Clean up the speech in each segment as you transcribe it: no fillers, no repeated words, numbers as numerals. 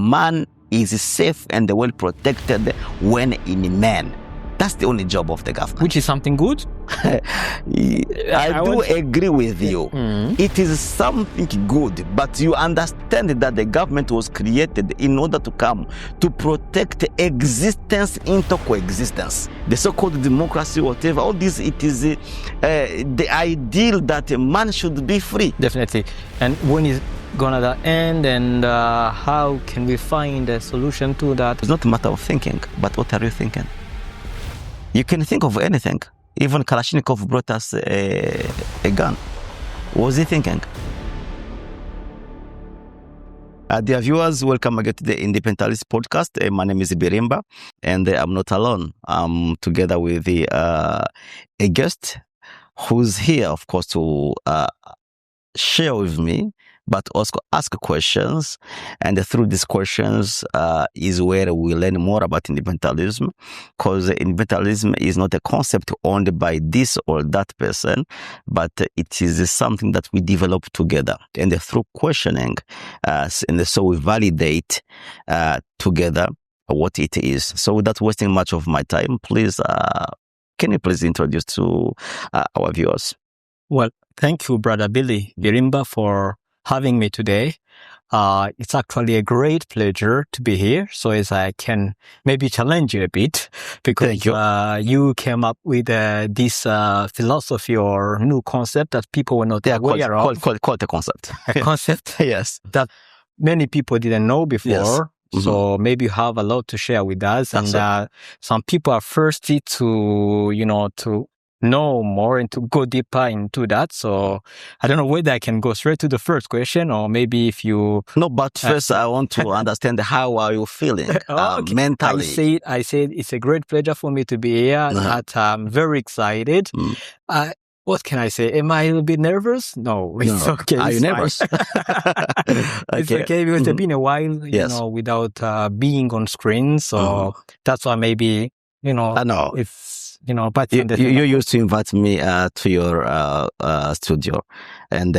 man is safe and well protected when in man. That's the only job of the government. Which is something good? I do agree with you. It is something good, but you understand that the government was created in order to come to protect existence into coexistence. The so-called democracy, whatever, all this, it is the ideal that a man should be free. Definitely. And when is gonna end, and how can we find a solution to that? It's not a matter of thinking, but what are you thinking? You can think of anything. Even Kalashnikov brought us a gun. What was he thinking? Dear viewers, welcome again to the Independentalism podcast. My name is Birimba, and I'm not alone. I'm together with a guest who's here, of course, to share with me, but also ask questions. And through these questions is where we learn more about independentalism, because independentalism is not a concept owned by this or that person, but it is something that we develop together. And through questioning, and so we validate together what it is. So without wasting much of my time, please, can you please introduce to our viewers? Well, thank you, Brother Billy Birimba, for having me today. It's actually a great pleasure to be here. So as I can maybe challenge you a bit, because you came up with this philosophy or new concept that people were not aware of. Called a concept. A concept? Yes. That many people didn't know before. Yes. So maybe you have a lot to share with us. And some people are thirsty to know more and to go deeper into that. So I don't know whether I can go straight to the first question, or maybe if you... No, but first I want to understand how are you feeling mentally? I said it's a great pleasure for me to be here. That I'm very excited. What can I say? Am I a little bit nervous? No, it's okay. Are you nervous? It's okay, because it's been a while, without being on screen. So that's why maybe, I know. It's, but you used to invite me to your studio, and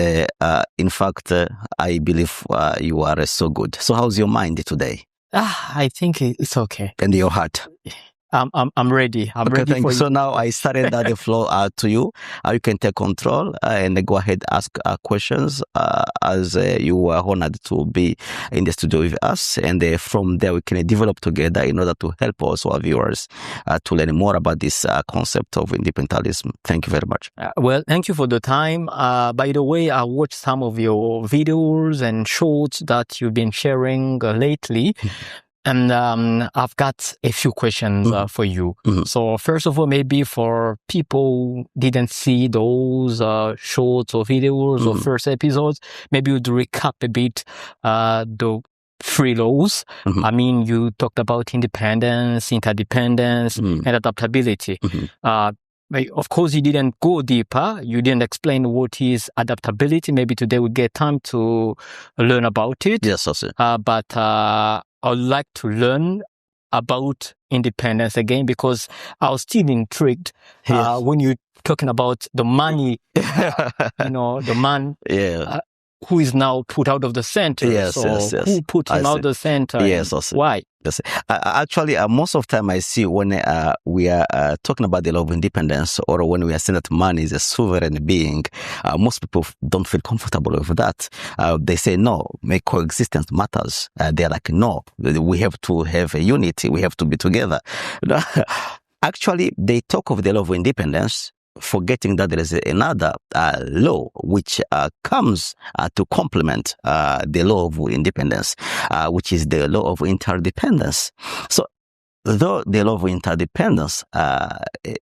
in fact, I believe you are so good. So, how's your mind today? I think it's okay. And your heart? I'm ready. I'm ready for you. So now I started the floor to you. You can take control and go ahead ask questions as you are honored to be in the studio with us. And from there we can develop together in order to help also our viewers to learn more about this concept of independentalism. Thank you very much. Well, thank you for the time. By the way, I watched some of your videos and shorts that you've been sharing lately. And I've got a few questions for you. So first of all, maybe for people who didn't see those shorts or videos or first episodes, maybe you'd recap a bit the three laws. I mean, you talked about independence, interdependence, and adaptability. Of course, you didn't go deeper. You didn't explain what is adaptability. Maybe today we get time to learn about it. Yes, I see. But I would like to learn about independence again, because I was still intrigued when you're talking about the money, the man who is now put out of the center. Yes. Who put him out of the center? Yes, I see. Why? Yes. Actually, most of the time I see when we are talking about the law of independence, or when we are saying that man is a sovereign being, most people don't feel comfortable with that. They say, no, coexistence matters. They're like, no, we have to have a unity. We have to be together. Actually, they talk of the law of independence, forgetting that there is another law which comes to complement the law of independence, which is the law of interdependence. So, though the law of interdependence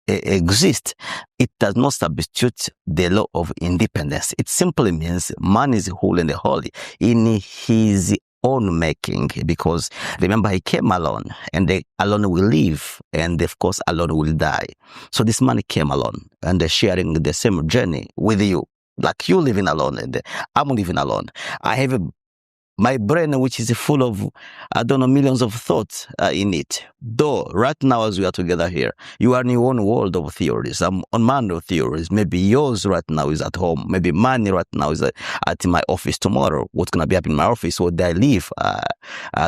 exists, it does not substitute the law of independence. It simply means man is whole and holy in his own making, because remember, he came alone, and alone will live, and of course alone will die. So this man came alone and sharing the same journey with you, like you living alone and I'm living alone. I have my brain, which is full of, I don't know, millions of thoughts in it. Though right now, as we are together here, you are in your own world of theories. I'm on my own theories. Maybe yours right now is at home. Maybe mine right now is at my office tomorrow. What's going to be up in my office? What I leave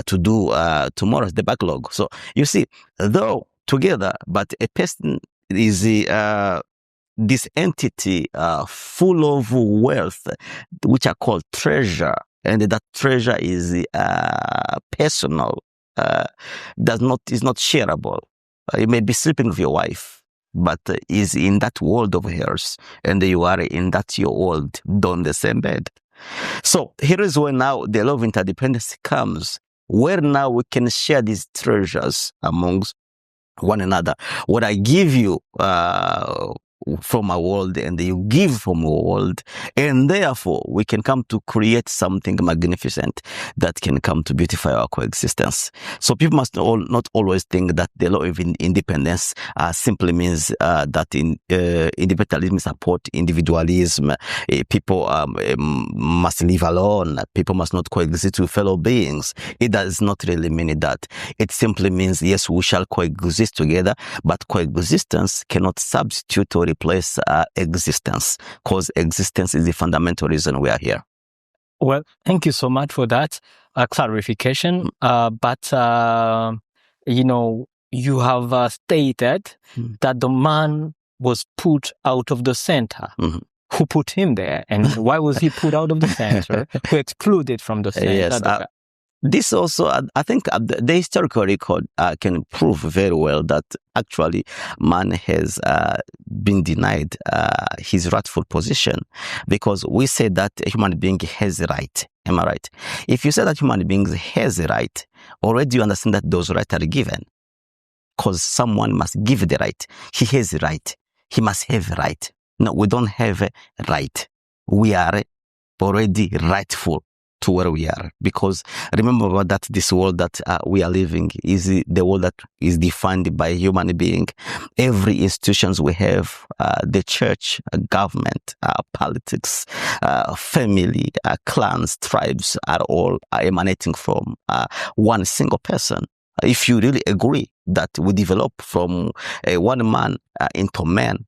to do tomorrow is the backlog. So you see, though together, but a person is this entity full of wealth, which are called treasure. And that treasure is personal, is not shareable. You may be sleeping with your wife, but is in that world of hers, and you are in that your world, on the same bed. So here is where now the law of interdependence comes, where now we can share these treasures amongst one another. What I give you from my world, and you give from your world, and therefore we can come to create something magnificent that can come to beautify our coexistence. So people must not always think that the law of independence simply means that independentalism support individualism. People must live alone. People must not coexist with fellow beings. It does not really mean that. It simply means, yes, we shall coexist together, but coexistence cannot substitute or replace existence, because existence is the fundamental reason we are here. Well, thank you so much for that clarification. But you have stated that the man was put out of the center. Who put him there, and why was he put out of the center? Who excluded from the center? Yes. This also, I think the historical record can prove very well that actually man has been denied his rightful position, because we say that a human being has a right. Am I right? If you say that human beings has a right, already you understand that those rights are given, because someone must give the right. He has a right. He must have a right. No, we don't have a right. We are already rightful to where we are, because remember that this world that we are living is the world that is defined by a human being. Every institutions we have, the church, government, politics, family, clans, tribes, are all emanating from one single person. If you really agree that we develop from one man into man,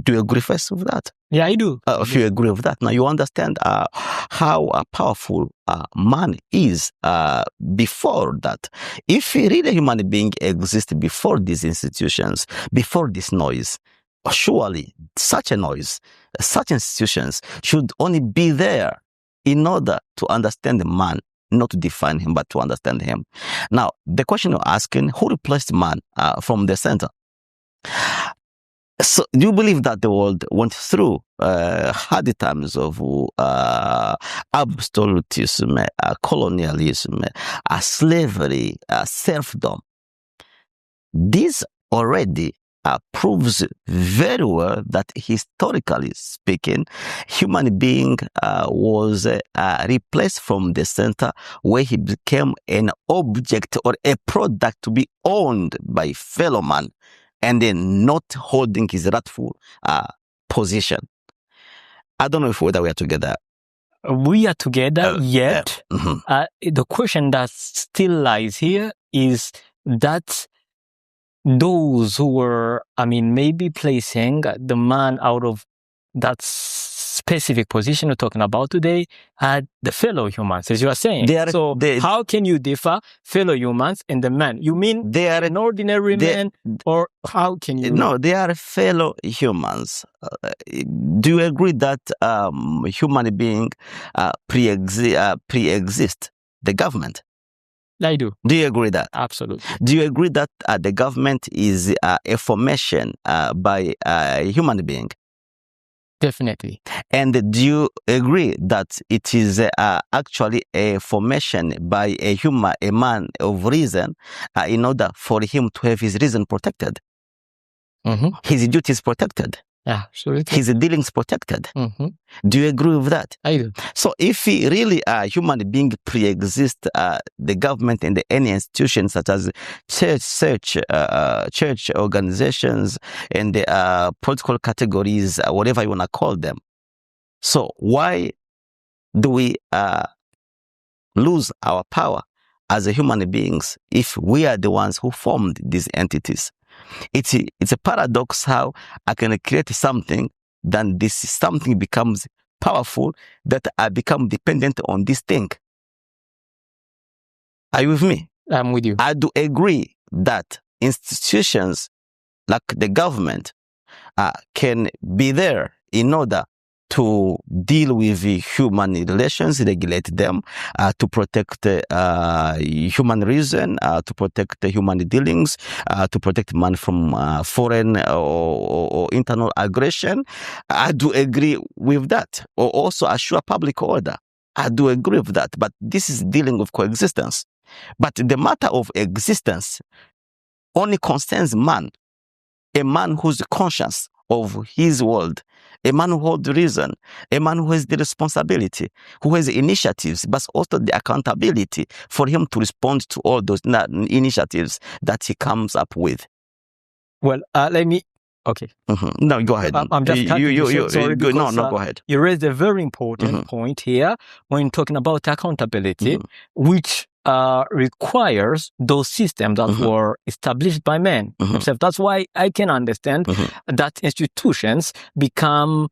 do you agree first with that? Yeah, I do. If you agree with that, now you understand how powerful man is before that. If a really human being exists before these institutions, before this noise, surely such a noise, such institutions should only be there in order to understand the man, not to define him, but to understand him. Now, the question you're asking, who replaced man from the center? So, do you believe that the world went through hard times of absolutism, colonialism, slavery, serfdom? This already proves very well that, historically speaking, human being was replaced from the center, where he became an object or a product to be owned by fellow man, and then not holding his rightful position. I don't know whether we are together. We are together yet. The question that still lies here is that those who were, maybe placing the man out of that specific position we're talking about today had the fellow humans, as you are saying. How can you differ fellow humans and the man? You mean they are an ordinary man, or how can you? No, they are fellow humans. Do you agree that human being pre-exist the government? I do. Do you agree that? Absolutely. Do you agree that the government is a formation by a human being? Definitely. And do you agree that it is actually a formation by a man of reason, in order for him to have his reason protected? His duties protected? Yeah, absolutely. His dealings protected? Do you agree with that? I do. So if he really a human being pre-exist the government and any institutions such as church organizations and the political categories, whatever you want to call them, so why do we lose our power as a human beings if we are the ones who formed these entities. It's a paradox how I can create something, then this something becomes powerful, that I become dependent on this thing. Are you with me? I'm with you. I do agree that institutions like the government can be there in order to deal with the human relations, regulate them, to protect human reason, to protect the human dealings, to protect man from foreign or internal aggression. I do agree with that. Or also assure public order. I do agree with that. But this is dealing with coexistence. But the matter of existence only concerns man, a man who's conscious of his world, a man who holds reason, a man who has the responsibility, who has initiatives, but also the accountability for him to respond to all those initiatives that he comes up with. Well, let me. Okay. Mm-hmm. No, go ahead. I'm just cutting you. Sorry, because, no, go ahead. You raised a very important point here when talking about accountability, which requires those systems that were established by men themselves. That's why I can understand that institutions become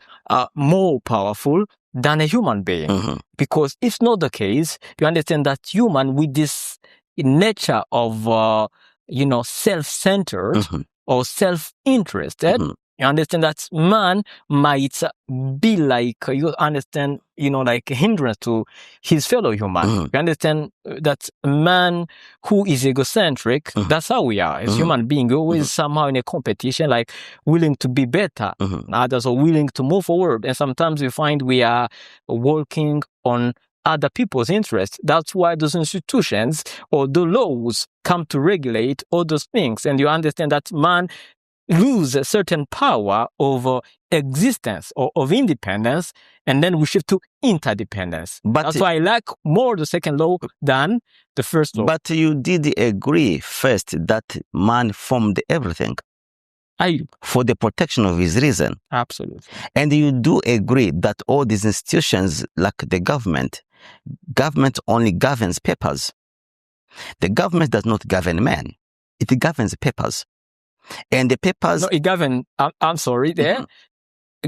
more powerful than a human being. Because if not the case, you understand that human with this nature of, self-centered or self-interested, you understand that man might be like, you understand, like a hindrance to his fellow human. You understand that man who is egocentric, that's how we are as human beings, always somehow in a competition, like willing to be better. Others are willing to move forward. And sometimes we find we are working on other people's interests. That's why those institutions or the laws come to regulate all those things. And you understand that man lose a certain power over existence or of independence, and then we shift to interdependence. But that's why I like more the second law than the first law. But you did agree first that man formed everything for the protection of his reason. Absolutely. And you do agree that all these institutions, like the government only governs papers. The government does not govern man. It governs papers. And the papers... No, it governs... I'm sorry there.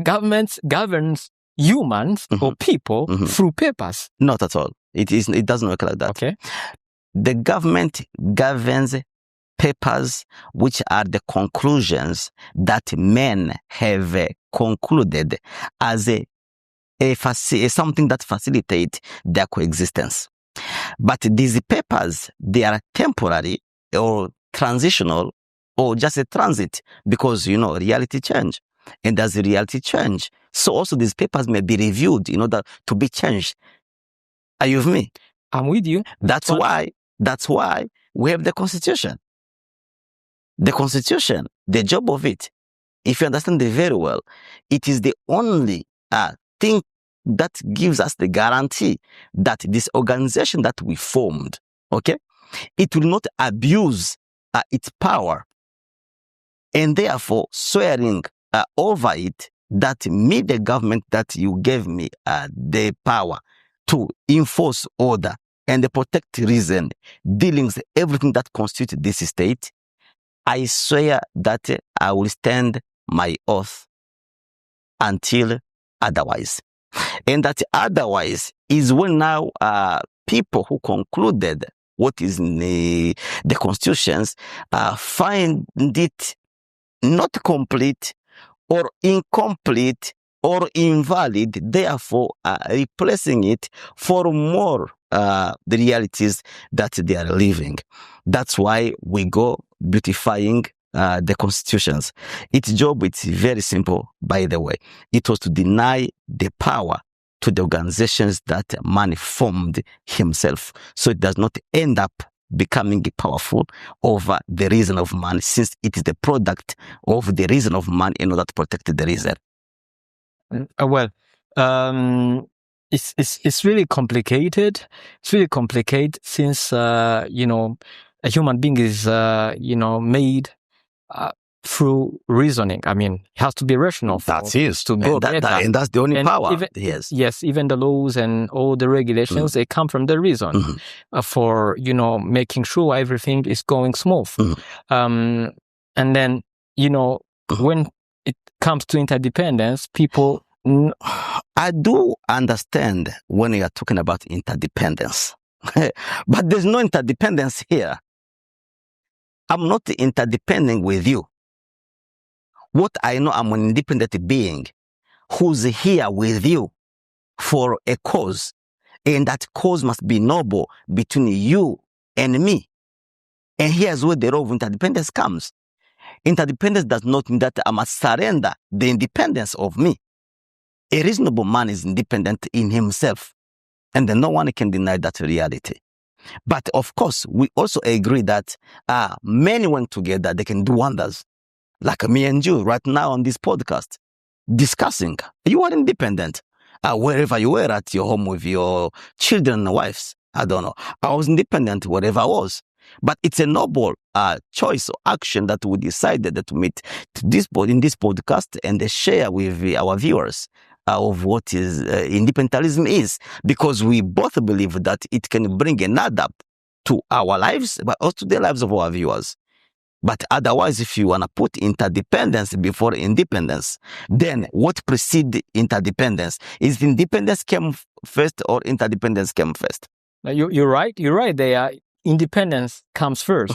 Government governs humans or people through papers. Not at all. It doesn't work like that. Okay. The government governs papers, which are the conclusions that men have concluded as something that facilitates their coexistence. But these papers, they are temporary or transitional or just a transit because, reality change. And as the reality change, so also these papers may be reviewed in order to be changed. Are you with me? I'm with you. That's why we have the Constitution. The Constitution, the job of it, if you understand it very well, it is the only thing that gives us the guarantee that this organization that we formed, okay, it will not abuse its power, and therefore swearing over it that me, the government, that you gave me the power to enforce order and protect reason, dealings, everything that constitutes this state, I swear that I will stand my oath until otherwise. And that otherwise is when now people who concluded what is in the constitutions find it not complete or incomplete or invalid, therefore replacing it for more the realities that they are living. That's why we go beautifying the constitutions. Its job is very simple, by the way. It was to deny the power to the organizations that man formed himself, so it does not end up becoming powerful over the reason of man, since it is the product of the reason of man in order to protect the reason. It's really complicated. It's really complicated since a human being is made through reasoning. I mean, it has to be rational. That is. To go and that's the only power. Yes, even the laws and all the regulations, they come from the reason for, making sure everything is going smooth. And then, when it comes to interdependence, people... I do understand when you are talking about interdependence, but there's no interdependence here. I'm not interdependent with you. What I know, I'm an independent being who's here with you for a cause, and that cause must be noble between you and me. And here's where the role of interdependence comes. Interdependence does not mean that I must surrender the independence of me. A reasonable man is independent in himself, and then no one can deny that reality. But of course, we also agree that men when together, they can do wonders. Like me and you right now on this podcast, discussing. You are independent. Wherever you were at your home with your children and wives, I don't know. I was independent wherever I was. But it's a noble choice or action that we decided to meet in this podcast and share with our viewers of what is independentalism is, because we both believe that it can bring an adapt to our lives, but also to the lives of our viewers. But otherwise, if you want to put interdependence before independence, then what precedes interdependence? Is independence came first or interdependence came first? You're right. You're right. Independence comes first.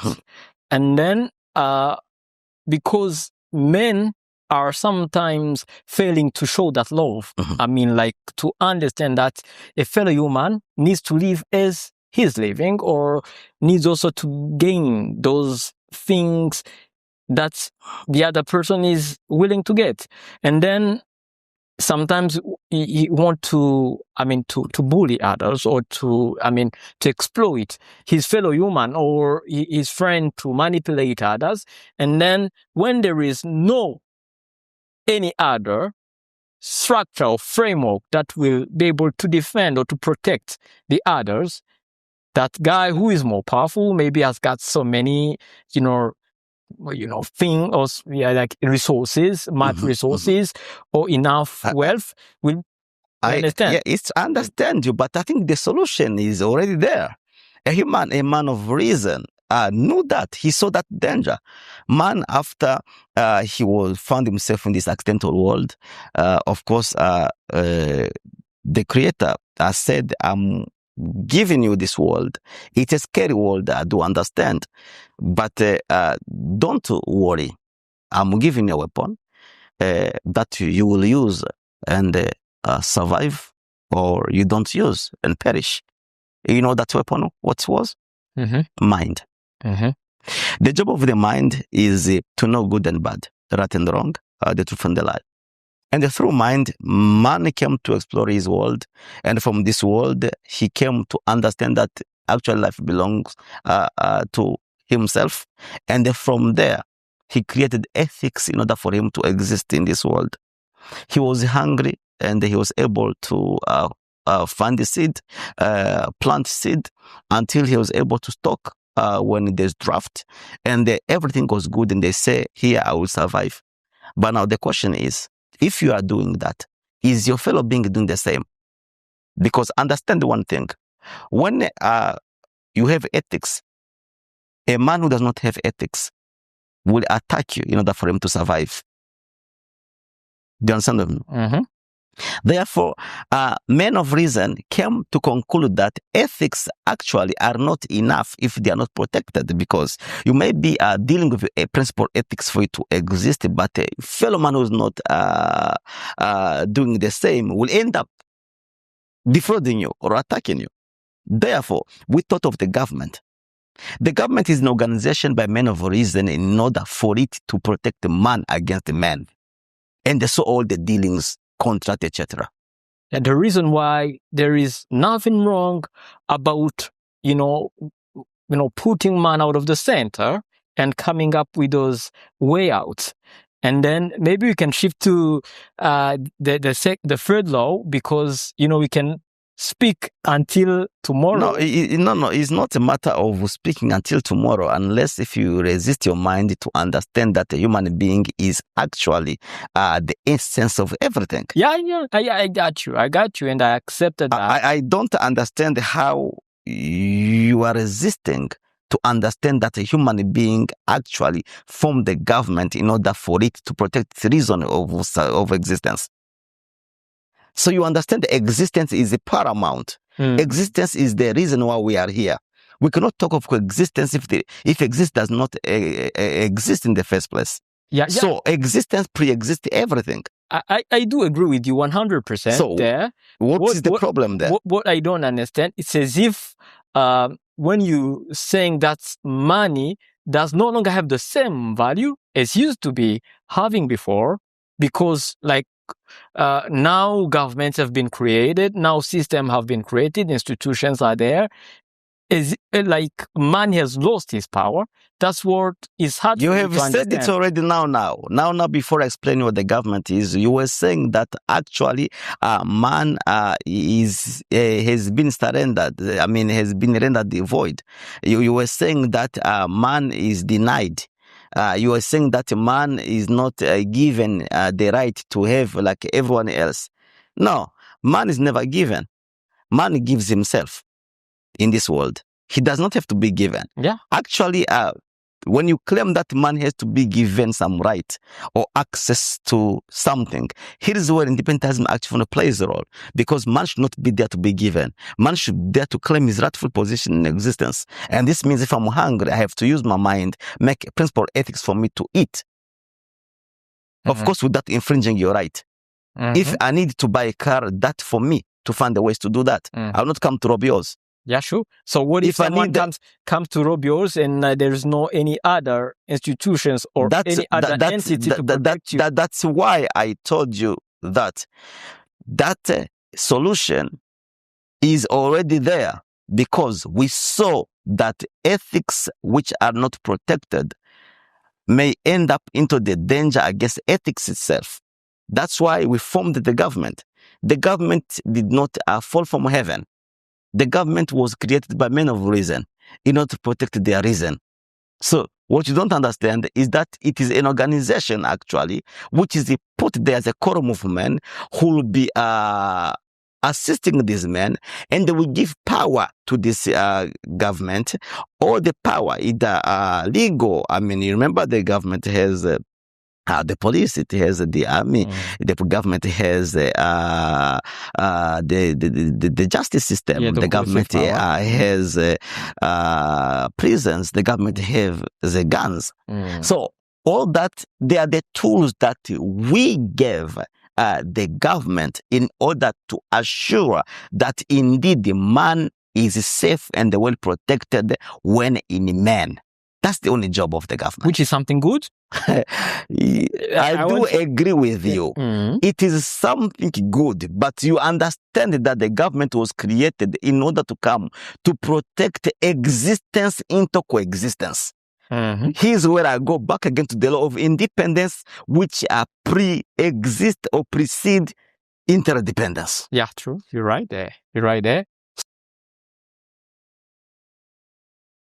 And then because men are sometimes failing to show that love. I mean, like to understand that a fellow human needs to live as he's living, or needs also to gain those things that the other person is willing to get. And then sometimes he want to bully others, or to exploit his fellow human or his friend, to manipulate others. And then when there is no any other structure or framework that will be able to defend or to protect the others, that guy who is more powerful, maybe has got so many, things, or like resources, resources, or enough wealth, will understand. Yeah, I understand you, but I think the solution is already there. A man of reason, knew that. He saw that danger. Man, after he found himself in this accidental world, of course, the Creator said, I'm giving you this world. It's a scary world, I do understand. But don't worry. I'm giving you a weapon that you will use and survive, or you don't use and perish. You know that weapon, what was? Mind. The job of the mind is to know good and bad, right and wrong, the truth and the lie. And through mind, man came to explore his world. And from this world, he came to understand that actual life belongs to himself. And from there, he created ethics in order for him to exist in this world. He was hungry, and he was able to find the seed, plant seed, until he was able to stock when there's drought. And everything goes good, and they say, here, I will survive. But now the question is, if you are doing that, is your fellow being doing the same? Because understand one thing. When you have ethics, a man who does not have ethics will attack you in order for him to survive. Do you understand? Therefore, men of reason came to conclude that ethics actually are not enough if they are not protected, because you may be dealing with a principle ethics for you to exist, but a fellow man who is not doing the same will end up defrauding you or attacking you. Therefore, we thought of the government. The government is an organization by men of reason in order for it to protect the man against the man. And so all the dealings, contract, etc. And the reason why there is nothing wrong about, putting man out of the center and coming up with those way outs. And then maybe we can shift to the third law, because, we can speak until tomorrow. No, it's not a matter of speaking until tomorrow, unless if you resist your mind to understand that a human being is actually the essence of everything. Yeah, I got you, and I accepted that. I don't understand how you are resisting to understand that a human being actually formed the government in order for it to protect the reason of existence. So you understand existence is paramount. Existence is the reason why we are here. We cannot talk of coexistence if exist does not exist in the first place. Yeah. So existence pre-exists everything. I do agree with you 100% so there. What is the problem there? What I don't understand, it's as if when you saying that money does no longer have the same value as used to be having before, because like now governments have been created, now systems have been created, institutions are there. Is like money has lost its power. That's what is hard. You have said it already now. Before I explain what the government is, you were saying that actually man has been surrendered. I mean, has been rendered void. You were saying that man is denied. You were saying that man is not given the right to have like everyone else. No, man is never given. Man gives himself. In this world, he does not have to be given. Yeah. Actually, when you claim that man has to be given some right or access to something, here is where independentalism actually plays a role. Because man should not be there to be given. Man should be there to claim his rightful position in existence. And this means if I'm hungry, I have to use my mind, make principle ethics for me to eat. Of course, without infringing your right. If I need to buy a car, that's for me to find the ways to do that. I will not come to rob yours. Yeah, sure. So what if someone comes to rob yours and there is no any other institutions or any other entity to protect you? That's why I told you that solution is already there, because we saw that ethics which are not protected may end up into the danger against ethics itself. That's why we formed the government. The government did not fall from heaven. The government was created by men of reason in order to protect their reason. So what you don't understand is that it is an organization actually which is put there as a core movement who will be assisting these men, and they will give power to this government, or the power either legal. I mean, you remember the government has the police, it has the army, the government has the justice system, the government has prisons, the government have the guns. So all that, they are the tools that we gave the government in order to assure that indeed the man is safe and well protected when in man. That's the only job of the government. Which is something good? I do agree with you. It is something good, but you understand that the government was created in order to come to protect existence into coexistence. Here's where I go back again to the law of independence, which pre-exist or precede interdependence. Yeah, true. You're right there.